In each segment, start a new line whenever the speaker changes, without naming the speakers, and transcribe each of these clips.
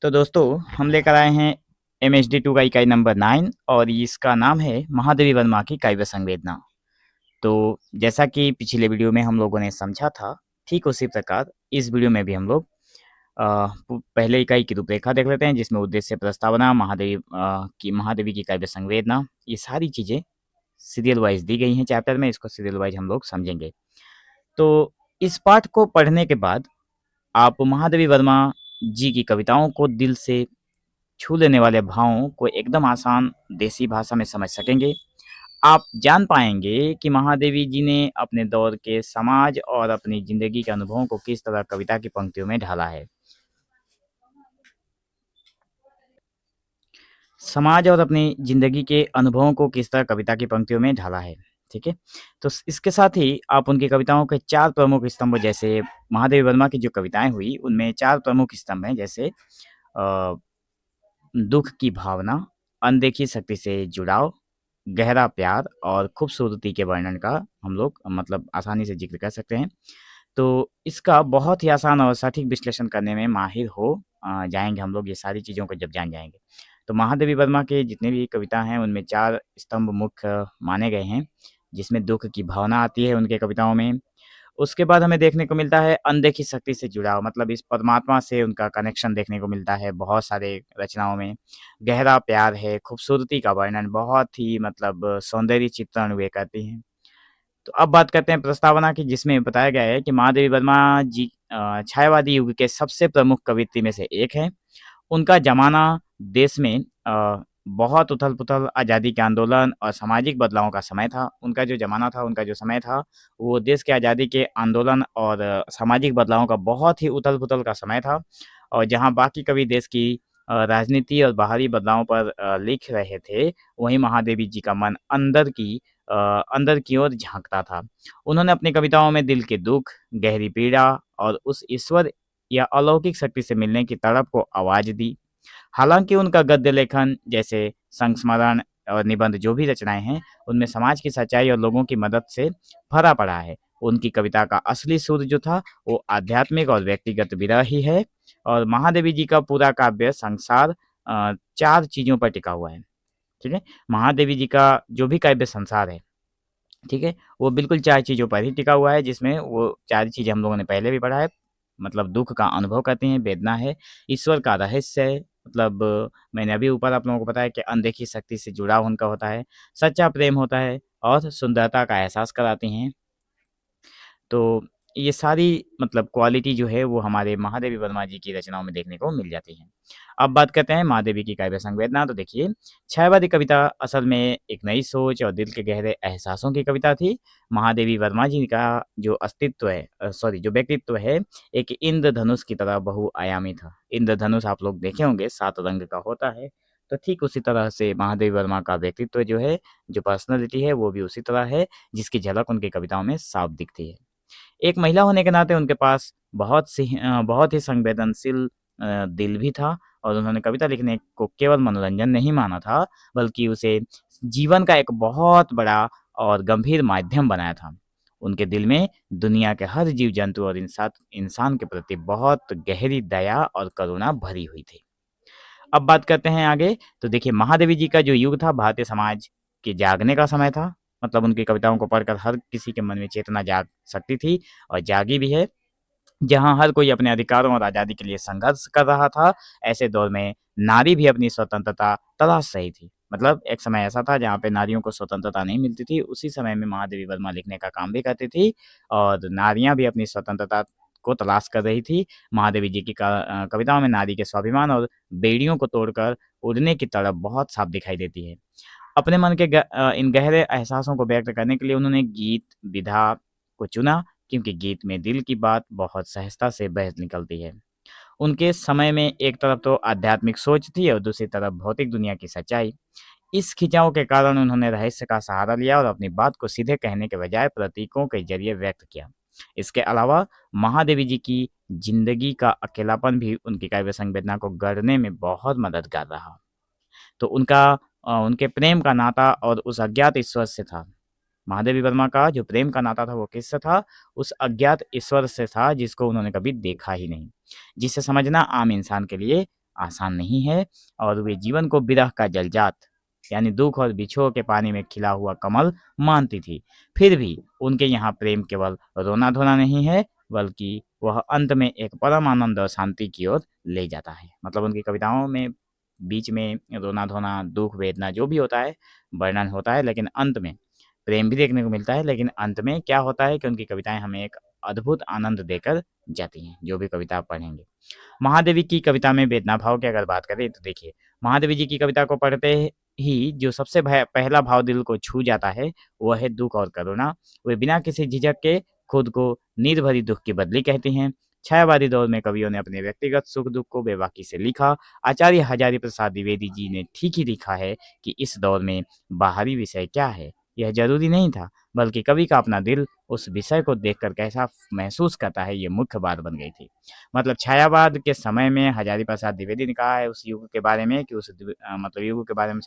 तो दोस्तों हम लेकर आए हैं MHD 2 का इकाई नंबर 9 और इसका नाम है महादेवी वर्मा की काव्य संवेदना। तो जैसा कि पिछले वीडियो में हम लोगों ने समझा था, ठीक उसी प्रकार इस वीडियो में भी हम लोग पहले इकाई की रूपरेखा देख लेते हैं, जिसमें उद्देश्य, प्रस्तावना, महादेवी की काव्य संवेदना, ये सारी चीजें सीरियल वाइज दी गई हैं चैप्टर में। इसको सीरियल वाइज हम लोग समझेंगे। तो इस पाठ को पढ़ने के बाद आप महादेवी वर्मा जी की कविताओं को दिल से छू लेने वाले भावों को एकदम आसान देसी भाषा में समझ सकेंगे। आप जान पाएंगे कि महादेवी जी ने अपने दौर के समाज और अपनी जिंदगी के अनुभवों को किस तरह कविता की पंक्तियों में ढाला है। समाज और अपनी जिंदगी के अनुभवों को किस तरह कविता की पंक्तियों में ढाला है। ठीक है। तो इसके साथ ही आप उनकी कविताओं के 4 प्रमुख स्तंभ, जैसे महादेवी वर्मा की जो कविताएं हुई उनमें 4 प्रमुख स्तंभ हैं, जैसे दुख की भावना, अनदेखी शक्ति से जुड़ाव, गहरा प्यार और खूबसूरती के वर्णन का हम लोग मतलब आसानी से जिक्र कर सकते हैं। तो इसका बहुत ही आसान और सटीक विश्लेषण करने में माहिर हो जाएंगे हम लोग, ये सारी चीज़ों को जब जान जाएंगे। तो महादेवी वर्मा के जितने भी कविता हैं उनमें 4 स्तंभ मुख्य माने गए हैं, जिसमें दुख की भावना आती है उनके कविताओं में। उसके बाद हमें देखने को मिलता है अनदेखी शक्ति से जुड़ाव, मतलब इस परमात्मा से उनका कनेक्शन देखने को मिलता है बहुत सारे रचनाओं में। गहरा प्यार है, खूबसूरती का वर्णन, बहुत ही मतलब सौंदर्य चित्रण वे करती हैं। तो अब बात करते हैं प्रस्तावना की, जिसमें बताया गया है कि महादेवी वर्मा जी छायावादी युग के सबसे प्रमुख कवित्री में से एक है। उनका ज़माना देश में बहुत उथल-पुथल, आज़ादी के आंदोलन और सामाजिक बदलावों का समय था। उनका जो ज़माना था, उनका जो समय था, वो देश के आज़ादी के आंदोलन और सामाजिक बदलावों का बहुत ही उथल-पुथल का समय था। और जहाँ बाकी कवि देश की राजनीति और बाहरी बदलावों पर लिख रहे थे, वहीं महादेवी जी का मन अंदर की ओर झाँकता था। उन्होंने अपनी कविताओं में दिल के दुःख, गहरी पीड़ा और उस ईश्वर या अलौकिक शक्ति से मिलने की तड़प को आवाज़ दी। हालाँकि उनका गद्य लेखन, जैसे संस्मरण और निबंध जो भी रचनाएँ हैं, उनमें समाज की सच्चाई और लोगों की मदद से भरा पड़ा है। उनकी कविता का असली सुर जो था, वो आध्यात्मिक और व्यक्तिगत विरह ही है। और महादेवी जी का पूरा काव्य संसार 4 चीज़ों पर टिका हुआ है। ठीक है? महादेवी जी का जो भी काव्य संसार है, ठीक है? वो बिल्कुल 4 चीज़ों पर ही टिका हुआ है, जिसमें वो 4 चीज़ें हम लोगों ने पहले भी पढ़ा है। मतलब दुःख का अनुभव करते हैं, वेदना है, ईश्वर का रहस्य है, मतलब मैंने अभी ऊपर आप लोगों को बताया कि अनदेखी शक्ति से जुड़ाव उनका होता है, सच्चा प्रेम होता है और सुंदरता का एहसास कराती हैं। तो ये सारी मतलब क्वालिटी जो है वो हमारे महादेवी वर्मा जी की रचनाओं में देखने को मिल जाती है। अब बात करते हैं महादेवी की काव्य संवेदना। तो देखिए, छायावादी कविता असल में एक नई सोच और दिल के गहरे एहसासों की कविता थी। महादेवी वर्मा जी का जो अस्तित्व है, जो व्यक्तित्व है, एक इंद्रधनुष की तरह बहुआयामी था। इंद्रधनुष आप लोग देखे होंगे, 7 रंग का होता है। तो ठीक उसी तरह से महादेवी वर्मा का व्यक्तित्व जो है, जो पर्सनैलिटी है, वो भी उसी तरह है, जिसकी झलक उनकी कविताओं में साफ दिखती है। एक महिला होने के नाते उनके पास बहुत ही संवेदनशील दिल भी था, और उन्होंने कविता लिखने को केवल मनोरंजन नहीं माना था, बल्कि उसे जीवन का एक बहुत बड़ा और गंभीर माध्यम बनाया था। उनके दिल में दुनिया के हर जीव-जंतु और इंसान के प्रति बहुत गहरी दया और करुणा भरी हुई थी। अब बात करते हैं आगे। तो देखिए, महादेवी जी का जो युग था, भारतीय समाज के जागने का समय था। मतलब उनकी कविताओं को पढ़कर हर किसी के मन में चेतना जाग सकती थी, और जागी भी है। जहाँ हर कोई अपने अधिकारों और आज़ादी के लिए संघर्ष कर रहा था, ऐसे दौर में नारी भी अपनी स्वतंत्रता तलाश रही थी। मतलब एक समय ऐसा था जहाँ पे नारियों को स्वतंत्रता नहीं मिलती थी, उसी समय में महादेवी वर्मा लिखने का काम भी करती थी, और नारियाँ भी अपनी स्वतंत्रता को तलाश कर रही थी। महादेवी जी की कविताओं में नारी के स्वाभिमान और बेड़ियों को तोड़कर उड़ने की तड़प बहुत साफ दिखाई देती है। अपने मन के इन गहरे एहसासों को व्यक्त करने के लिए उन्होंने गीत विधा को चुना, क्योंकि गीत में दिल की बात बहुत सहजता से बह निकलती है। उनके समय में एक तरफ तो आध्यात्मिक सोच थी और दूसरी तरफ भौतिक दुनिया की सच्चाई। इस खिंचाव के कारण उन्होंने रहस्य का सहारा लिया और अपनी बात को सीधे कहने के बजाय प्रतीकों के जरिए व्यक्त किया। इसके अलावा महादेवी जी की जिंदगी का अकेलापन भी उनकी काव्य संवेदना को गढ़ने में बहुत मददगार रहा। तो उनके प्रेम का नाता और उस अज्ञात ईश्वर से था। महादेवी वर्मा का जो प्रेम का नाता था वो किससे था? उस अज्ञात ईश्वर से था, जिसको उन्होंने कभी देखा ही नहीं, जिसे समझना आम इंसान के लिए आसान नहीं है और वे जीवन को विरह का जलजात यानी दुख और बिछोह के पानी में खिला हुआ कमल मानती थी। फिर भी उनके यहाँ प्रेम केवल रोना-धोना नहीं है, बल्कि वह अंत में एक परम आनंद और शांति की ओर ले जाता है। मतलब उनकी कविताओं में बीच में रोना-धोना, दुःख, वेदना जो भी होता है, वर्णन होता है, लेकिन अंत में प्रेम भी देखने को मिलता है। लेकिन अंत में क्या होता है कि उनकी कविताएँ हमें एक अद्भुत आनंद देकर जाती हैं, जो भी कविता आप पढ़ेंगे। महादेवी की कविता में वेदना भाव की अगर बात करें तो देखिए, महादेवी जी की कविता को पढ़ते ही जो सबसे पहला भाव दिल को छू जाता है, वह है दुःख और करुणा। वे बिना किसी झिझक के खुद को नीर भरी दुःख की बदली कहती हैं। छायावादी दौर में कवियों ने अपने व्यक्तिगत सुख-दुःख को बेबाकी से लिखा। आचार्य हजारी प्रसाद द्विवेदी जी ने ठीक ही लिखा है कि इस दौर में बाहरी विषय क्या है, यह ज़रूरी नहीं था, बल्कि कवि का अपना दिल उस विषय को देखकर कैसा महसूस करता है, ये मुख्य बात बन गई थी। मतलब छायावाद के समय में हजारी प्रसाद द्विवेदी ने कहा है उस युग के बारे में कि मतलब युग के बारे में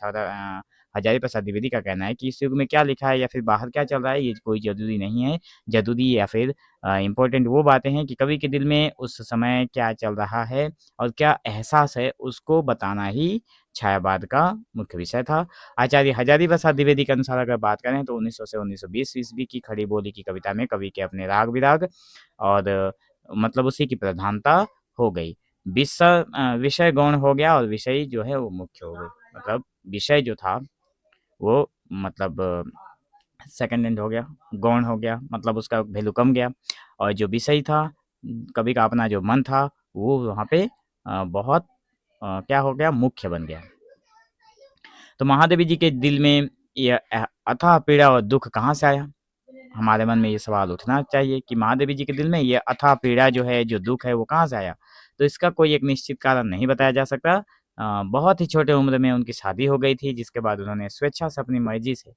हजारी प्रसाद द्विवेदी का कहना है कि इस युग में क्या लिखा है या फिर बाहर क्या चल रहा है ये कोई ज़रूरी नहीं है। ज़रूरी या फिर इम्पोर्टेंट वो बातें हैं कि कवि के दिल में उस समय क्या चल रहा है और क्या एहसास है, उसको बताना ही छायावाद का मुख्य विषय था। आचार्य हजारी प्रसाद द्विवेदी के अनुसार अगर बात करें तो 1900 से 1920 ईस्वी की खड़ी बोली की कविता में कवि के अपने राग-विराग और मतलब उसी की प्रधानता हो गई। विषय गौण हो गया और विषय जो है वो मुख्य हो गई। मतलब विषय जो था वो मतलब सेकंड हैंड हो गया, गौण हो गया, मतलब उसका वैल्यू कम गया और जो विषय था, कवि का अपना जो मन था, वो वहाँ पे बहुत क्या हो गया, मुख्य बन गया। तो महादेवी जी के दिल में ये अथाह पीड़ा और दुःख कहाँ से आया? हमारे मन में ये सवाल उठना चाहिए कि महादेवी जी के दिल में ये अथाह पीड़ा जो है, जो दुःख है, वो कहाँ से आया? तो इसका कोई एक निश्चित कारण नहीं बताया जा सकता। बहुत ही छोटे उम्र में उनकी शादी हो गई थी, जिसके बाद उन्होंने स्वेच्छा से अपनी मर्ज़ी से,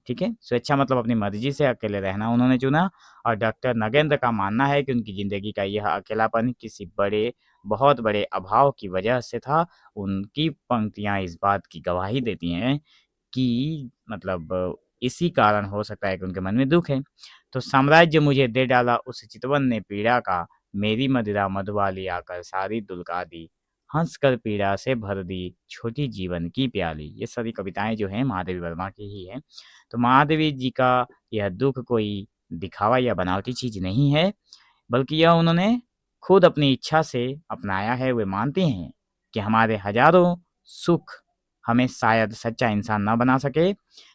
ठीक है? स्वेच्छा मतलब अपनी मर्ज़ी से अकेले रहना उन्होंने चुना और डॉक्टर नगेंद्र का मानना है कि उनकी ज़िंदगी का यह अकेलापन किसी बहुत बड़े अभाव की वजह से था। उनकी पंक्तियाँ इस बात की गवाही देती हैं कि मतलब इसी कारण हो सकता है कि उनके मन में दुःख है। तो साम्राज्य मुझे दे डाला उस चितवन ने पीड़ा का, मेरी मदिरा मधुवाली आकर सारी दुलका दी, हँसकर पीड़ा से भर दी, छोटी जीवन की प्याली। ये सारी कविताएँ जो हैं महादेवी वर्मा की ही हैं। तो महादेवी जी का यह दुःख कोई दिखावा या बनावटी चीज़ नहीं है, बल्कि यह उन्होंने खुद अपनी इच्छा से अपनाया है। वे मानती हैं कि हमारे हज़ारों सुख हमें शायद सच्चा इंसान ना बना सके,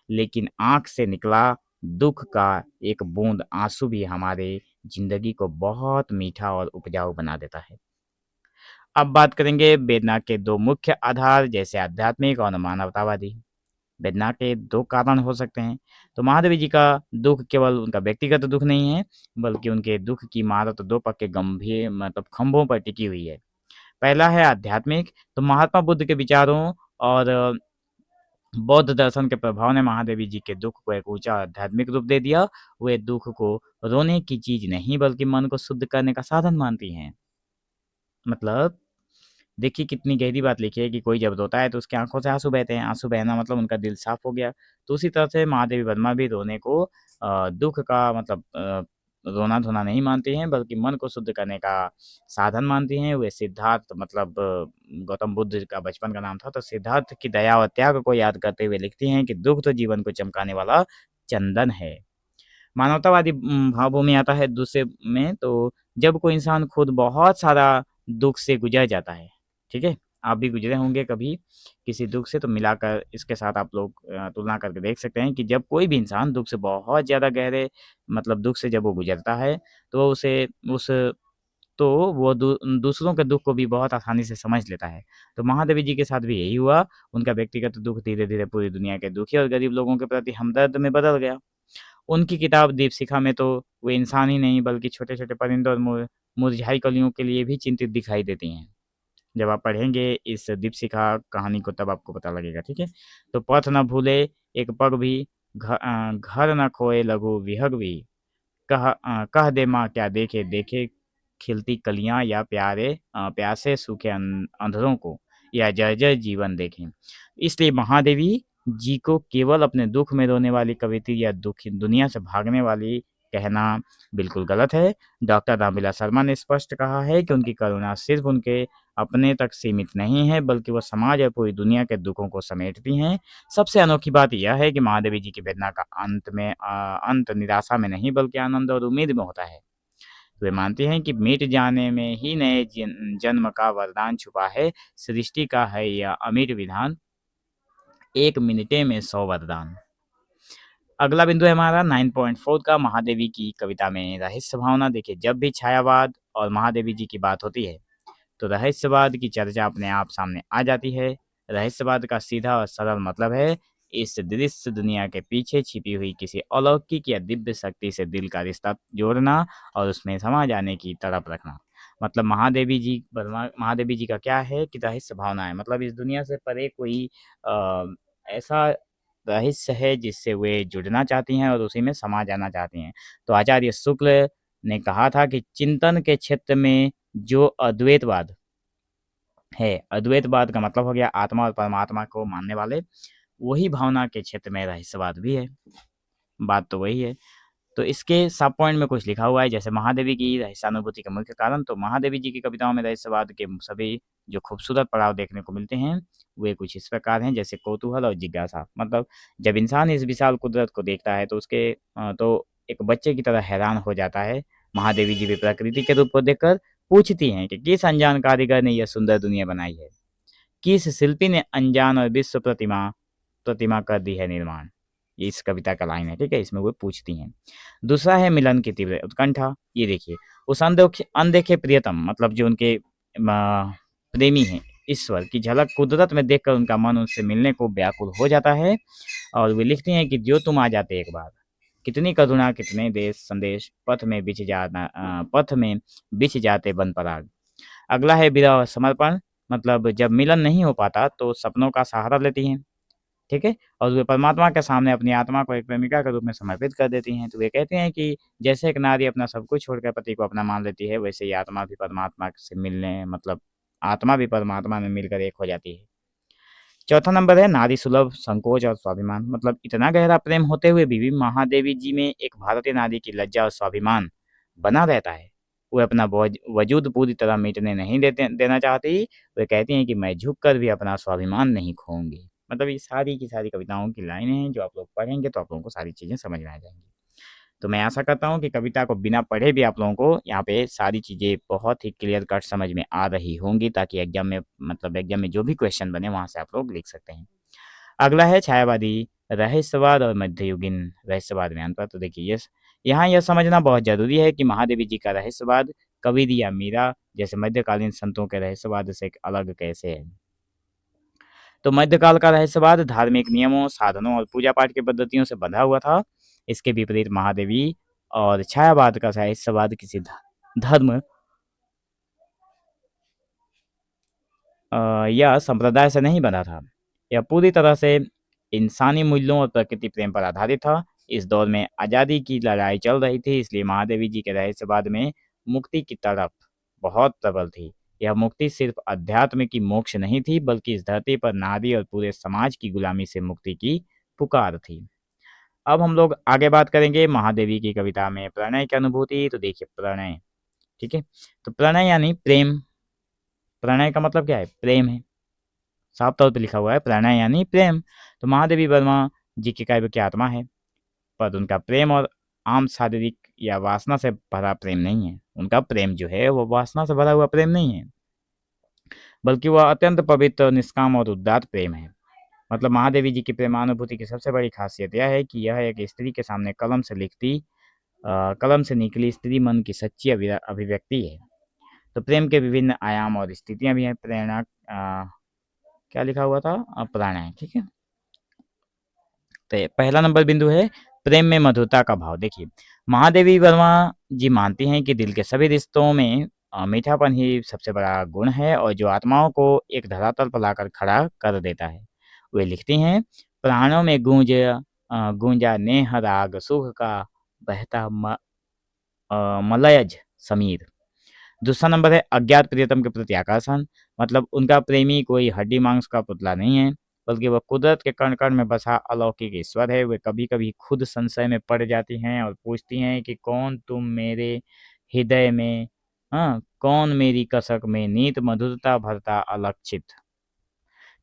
लेकिन आँख से निकला दुःख का एक बूँद आँसू भी हमारे ज़िंदगी को बहुत मीठा और उपजाऊ बना देता है। अब बात करेंगे वेदना के 2 मुख्य आधार जैसे आध्यात्मिक और मानवतावादी। वेदना के 2 कारण हो सकते हैं। तो महादेवी जी का दुःख केवल उनका व्यक्तिगत दुःख नहीं है, बल्कि उनके दुःख की इमारत 2 पक्के गंभीर मतलब खंभों पर टिकी हुई है। पहला है आध्यात्मिक, तो महात्मा बुद्ध के विचारों और बौद्ध दर्शन के प्रभाव ने महादेवी जी के दुःख को एक ऊँचा आध्यात्मिक रूप दे दिया। वे दुःख को रोने की चीज़ नहीं बल्कि मन को शुद्ध करने का साधन मानती हैं। मतलब देखिए कितनी गहरी बात लिखी है कि कोई जब रोता है तो उसकी आँखों से आँसू बहते हैं। आँसू बहना मतलब उनका दिल साफ हो गया। तो उसी तरह से महादेवी वर्मा भी रोने को दुःख का मतलब रोना-धोना नहीं मानती हैं बल्कि मन को शुद्ध करने का साधन मानती हैं। वे सिद्धार्थ मतलब गौतम बुद्ध का बचपन का नाम था, तो सिद्धार्थ की दया और त्याग को याद करते हुए लिखती हैं कि दुःख तो जीवन को चमकाने वाला चंदन है। मानवतावादी भावों में आता है दूसरे में, तो जब कोई इंसान खुद बहुत सारा दुःख से गुज़र जाता है, ठीक है? आप भी गुज़रे होंगे कभी किसी दुःख से, तो मिलाकर इसके साथ आप लोग तुलना करके देख सकते हैं कि जब कोई भी इंसान दुःख से बहुत ज़्यादा गहरे मतलब दुःख से जब वो गुज़रता है, तो उसे उस तो वो दूसरों के दुःख को भी बहुत आसानी से समझ लेता है। तो महादेवी जी के साथ भी यही हुआ, उनका व्यक्तिगत दुःख धीरे-धीरे पूरी दुनिया के दुखी और गरीब लोगों के प्रति हमदर्द में बदल गया। उनकी किताब दीपशिखा में तो वे इंसान ही नहीं बल्कि छोटे-छोटे परिंदों और मुरझाई कलियों के लिए भी चिंतित दिखाई देती हैं। जब आप पढ़ेंगे इस दीपशिखा कहानी को तब आपको पता लगेगा, ठीक है? तो पथ न भूले एक पग भी, घर न खोए लघु विहग भी, कह दे माँ क्या देखे, देखे खिलती कलियाँ या प्यासे सूखे अंधरों को या जर्जर जीवन देखें। इसलिए महादेवी जी को केवल अपने दुःख में रोने वाली कवयित्री या दुखी दुनिया से भागने वाली कहना बिल्कुल गलत है। डॉक्टर रामविलास शर्मा ने स्पष्ट कहा है कि उनकी करुणा सिर्फ़ उनके अपने तक सीमित नहीं है, बल्कि वो समाज और पूरी दुनिया के दुखों को समेटती हैं। सबसे अनोखी बात यह है कि महादेवी जी की वेदना का अंत निराशा में नहीं, बल्कि आनंद और उम्मीद में होता है। वे मानती हैं कि मिट जाने में ही नए जन्म का वरदान छुपा है। सृष्टि का है यह अमिट विधान, एक मिनटे में 100 वरदान। अगला बिंदु है हमारा 9.4 का, महादेवी की कविता में रहस्य भावना। देखिए, जब भी छायावाद और महादेवी जी की बात होती है तो रहस्यवाद की चर्चा अपने आप सामने आ जाती है। रहस्यवाद का सीधा और सरल मतलब है इस दृश्य दुनिया के पीछे छिपी हुई किसी अलौकिक या दिव्य शक्ति से दिल का रिश्ता जोड़ना और उसमें समा जाने की तड़प रखना। मतलब महादेवी जी का क्या है कि रहस्य भावना है, मतलब इस दुनिया से परे कोई ऐसा रहस्य है जिससे वे जुड़ना चाहती हैं और उसी में समा जाना चाहती हैं। तो आचार्य शुक्ल ने कहा था कि चिंतन के क्षेत्र में जो अद्वैतवाद है, अद्वैतवाद का मतलब हो गया आत्मा और परमात्मा को मानने वाले, वही भावना के क्षेत्र में रहस्यवाद भी है। बात तो वही है। तो इसके सब पॉइंट में कुछ लिखा हुआ है, जैसे महादेवी की रहस्यानुभूति के मुख्य कारण। तो महादेवी जी की कविताओं में रहस्यवाद के सभी जो खूबसूरत पड़ाव देखने को मिलते हैं वे कुछ इस प्रकार हैं, जैसे कौतूहल और जिज्ञासा। मतलब जब इंसान इस विशाल कुदरत को देखता है तो तो एक बच्चे की तरह हैरान हो जाता है। महादेवी जी भी प्रकृति के रूप को देखकर पूछती हैं कि किस अनजान कारीगर ने यह सुंदर दुनिया बनाई है, किस शिल्पी ने अनजान और विश्व प्रतिमा प्रतिमा कर दी है निर्माण। ये इस कविता का लाइन है, ठीक है, इसमें वो पूछती हैं। दूसरा है मिलन की तीव्र उत्कंठा। ये देखिए, उस अनदेखे प्रियतम, मतलब जो उनके प्रेमी हैं, ईश्वर की झलक कुदरत में देखकर उनका मन उनसे मिलने को व्याकुल हो जाता है। और वे लिखती हैं कि जो तुम आ जाते एक बार, कितनी करुणा, कितने देश संदेश पथ में बिछ जाते वन पराग। अगला है विरह और समर्पण। मतलब जब मिलन नहीं हो पाता तो सपनों का सहारा लेती हैं, ठीक है, और वे परमात्मा के सामने अपनी आत्मा को एक प्रेमिका के रूप में समर्पित कर देती हैं। तो वे कहते हैं कि जैसे एक नारी अपना सब कुछ छोड़कर पति को अपना मान लेती है, वैसे ही आत्मा भी परमात्मा से मिलने मतलब आत्मा भी परमात्मा में मिलकर एक हो जाती है। चौथा नंबर है नारी सुलभ संकोच और स्वाभिमान। मतलब इतना गहरा प्रेम होते हुए भी महादेवी जी में एक भारतीय नारी की लज्जा और स्वाभिमान बना रहता है। वे अपना वजूद पूरी तरह मिटने नहीं देना चाहती। वे कहती हैं कि मैं झुककर भी अपना स्वाभिमान नहीं खोऊंगी। मतलब ये सारी की सारी कविताओं की लाइनें हैं, जो आप लोग पढ़ेंगे तो आप लोगों को सारी चीज़ें समझ में आ जाएंगी। तो मैं आशा करता हूँ कि कविता को बिना पढ़े भी आप लोगों को यहाँ पे सारी चीज़ें बहुत ही क्लियर कट समझ में आ रही होंगी, ताकि एग्जाम में जो भी क्वेश्चन बने वहाँ से आप लोग लिख सकते हैं। अगला है छायावादी रहस्यवाद और मध्ययुगीन रहस्यवाद में अंतर। तो देखिए यहाँ यह समझना बहुत जरूरी है कि महादेवी जी का रहस्यवाद कबीर या मीरा जैसे मध्यकालीन संतों के रहस्यवाद से अलग कैसे है। तो मध्यकाल का रहस्यवाद धार्मिक नियमों, साधनों और पूजा पाठ की पद्धतियों से बंधा हुआ था। इसके विपरीत महादेवी और छायावाद का रहस्यवाद किसी धर्म या संप्रदाय से नहीं बना था। यह पूरी तरह से इंसानी मूल्यों और प्रकृति प्रेम पर आधारित था। इस दौर में आज़ादी की लड़ाई चल रही थी, इसलिए महादेवी जी के रहस्यवाद में मुक्ति की तड़प बहुत प्रबल थी। यह मुक्ति सिर्फ अध्यात्म की मोक्ष नहीं थी, बल्कि इस धरती पर नारी और पूरे समाज की गुलामी से मुक्ति की पुकार थी। अब हम लोग आगे बात करेंगे महादेवी की कविता में प्रणय की अनुभूति। तो देखिए प्रणय, ठीक है, तो प्रणय यानी प्रेम। प्रणय का मतलब क्या है? प्रेम है, साफ तौर पे लिखा हुआ है प्रणय यानी प्रेम। तो महादेवी वर्मा जी की काव्य की आत्मा है, पर उनका प्रेम और आम शारीरिक या वासना से भरा प्रेम नहीं है। उनका प्रेम जो है वो वासना से भरा हुआ प्रेम नहीं है, बल्कि वह अत्यंत पवित्र, निष्काम और उदात्त प्रेम है। मतलब महादेवी जी की प्रेमानुभूति की सबसे बड़ी खासियत यह है कि यह एक स्त्री के सामने कलम से निकली स्त्री मन की सच्ची अभिव्यक्ति है। तो प्रेम के विभिन्न आयाम और स्थितियां भी हैं। प्रेरणा क्या लिखा हुआ था? प्रणय, ठीक है। तो पहला नंबर बिंदु है प्रेम में मधुरता का भाव। देखिए महादेवी वर्मा जी मानती हैं कि दिल के सभी रिश्तों में मीठापन ही सबसे बड़ा गुण है, और जो आत्माओं को एक धरातल पर लाकर खड़ा कर देता है। वे लिखती हैं प्राणों में गूंजा नेह राग सुख का बहता मलयज समीर। दूसरा नंबर है अज्ञात प्रियतम के प्रति आकर्षण। मतलब उनका प्रेमी कोई हड्डी मांस का पुतला नहीं है, बल्कि वह कुदरत के कण कण में बसा अलौकिक ईश्वर है। वे कभी कभी खुद संशय में पड़ जाती हैं और पूछती हैं कि कौन तुम मेरे हृदय में हाँ, कौन मेरी कसक में नीत मधुरता भरता अलक्षित।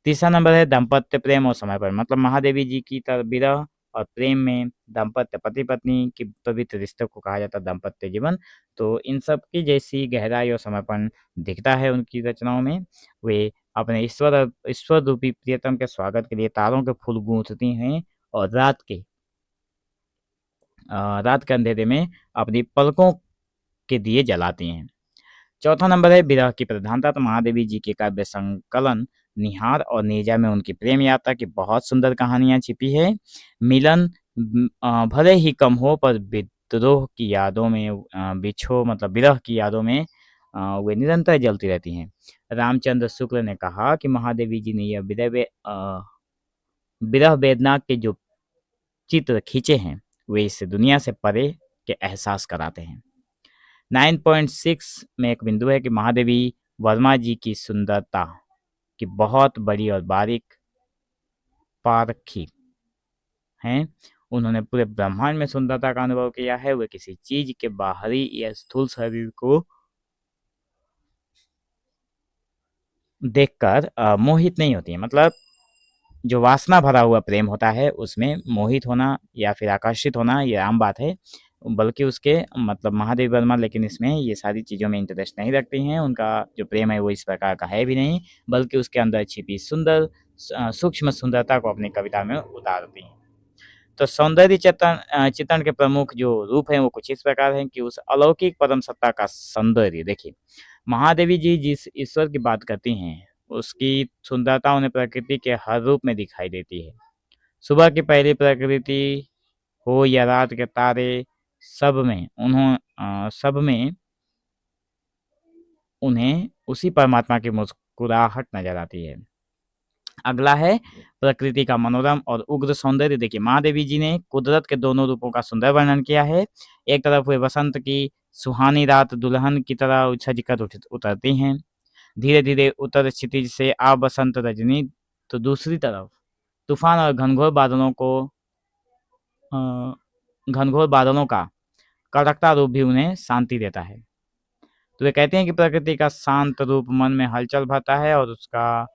तीसरा नंबर है दाम्पत्य प्रेम और समय पर, मतलब महादेवी जी की तरह विरह और प्रेम में दाम्पत्य पति पत्नी की पवित्र रिश्ते को कहा जाता है दाम्पत्य जीवन। तो इन सब की जैसी गहराई और समर्पण दिखता है उनकी रचनाओं में। वे अपने ईश्वर रूपी प्रियतम के स्वागत के लिए तारों के फूल गूंथती हैं और रात के अंधेरे में अपनी पलकों के दिए जलाती हैं। चौथा नंबर है विरह की प्रधानता। तो महादेवी जी के काव्य संकलन निहार और नीरजा में उनकी प्रेम यात्रा की बहुत सुंदर कहानियां छिपी है। मिलन भले ही कम हो पर विद्रोह की यादों में बिछो मतलब विरह की यादों में वे निरंतर जलती रहती हैं। रामचंद्र शुक्ल ने कहा कि महादेवी जी ने यह विरह वेदना के जो चित्र खींचे हैं वे इस दुनिया से परे के एहसास कराते हैं। 9.6 में एक बिंदु है कि महादेवी वर्मा जी की सुंदरता की बहुत बड़ी और बारीक पारखी हैं। उन्होंने पूरे ब्रह्मांड में सुंदरता का अनुभव किया है। वे किसी चीज के बाहरी या स्थूल शरीर को देखकर मोहित नहीं होती है। मतलब जो वासना भरा हुआ प्रेम होता है उसमें मोहित होना या फिर आकर्षित होना ये आम बात है, बल्कि उसके मतलब महादेव वर्मा लेकिन इसमें ये सारी चीज़ों में इंटरेस्ट नहीं रखती हैं। उनका जो प्रेम है वो इस प्रकार का है भी नहीं, बल्कि उसके अंदर छिपी सुंदर सूक्ष्म सुंदरता को अपनी कविता में उतारती हैं। तो सौंदर्य चित्रण के प्रमुख जो रूप हैं वो कुछ इस प्रकार हैं कि उस अलौकिक परम सत्ता का सौंदर्य देखिए। महादेवी जी जिस ईश्वर की बात करती हैं उसकी सुंदरता उन्हें प्रकृति के हर रूप में दिखाई देती है। सुबह की पहली प्रकृति हो या रात के तारे, सब में उन्हें उसी परमात्मा की मुस्कुराहट नजर आती है। अगला है प्रकृति का मनोरम और उग्र सौंदर्य। देखिए महादेवी जी ने कुदरत के दोनों रूपों का सुंदर वर्णन किया है। एक तरफ वे वसंत की सुहानी रात दुल्हन की तरह सज कर उतरती हैं, धीरे धीरे उत्तर क्षितिज से आ बसंत रजनी। तो दूसरी तरफ तूफान और घनघोर बादलों का कड़कता रूप भी उन्हें शांति देता है। तो वे कहते हैं कि प्रकृति का शांत रूप मन में हलचल भरता है और उसका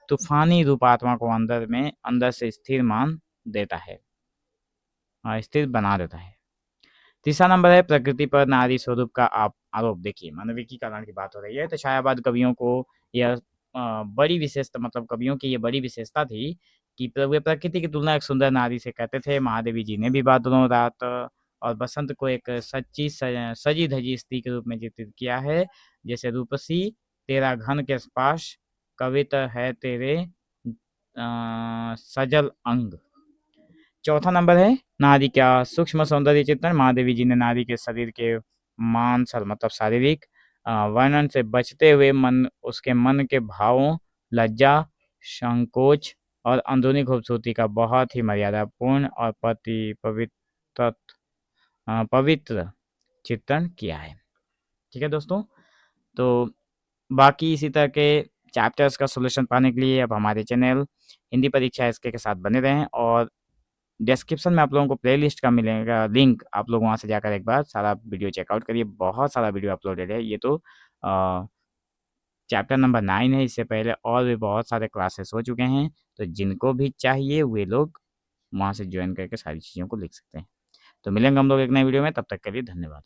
तूफानी रूप आत्मा को अंदर से स्थिर बना देता है। तीसरा नंबर है प्रकृति पर नारी स्वरूप का आरोप। देखिए मानविकीकरण की बात हो रही है तो छायावाद कवियों को यह बड़ी विशेषता मतलब कवियों की ये बड़ी विशेषता थी कि वे प्रकृति की तुलना एक सुंदर नारी से करते थे। महादेवी जी ने भी बादलों रात और बसंत को एक सजी धजी स्त्री के रूप में चित्रित किया है। जैसे रूपसी तेरा घन के पास कवित है तेरे सजल अंग। चौथा नंबर है नारी का सूक्ष्म सौंदर्य चित्रण। महादेवी जी ने नारी के शरीर के मांसल मतलब शारीरिक वर्णन से बचते हुए उसके मन के भावों, लज्जा, संकोच और अंदरूनी खूबसूरती का बहुत ही मर्यादापूर्ण और पवित्र चित्रण किया है। ठीक है दोस्तों, तो बाकी इसी तरह के चैप्टर्स का सॉल्यूशन पाने के लिए अब हमारे चैनल हिंदी परीक्षा एसके के साथ बने रहें और डिस्क्रिप्शन में आप लोगों को प्लेलिस्ट का मिलेगा लिंक, आप लोग वहाँ से जाकर एक बार सारा वीडियो चेकआउट करिए। बहुत सारा वीडियो अपलोडेड है। ये तो चैप्टर नंबर 9 है, इससे पहले और भी बहुत सारे क्लासेस हो चुके हैं। तो जिनको भी चाहिए वे लोग वहाँ से ज्वाइन करके सारी चीज़ों को लिख सकते हैं। तो मिलेंगे हम लोग एक नए वीडियो में, तब तक के लिए धन्यवाद।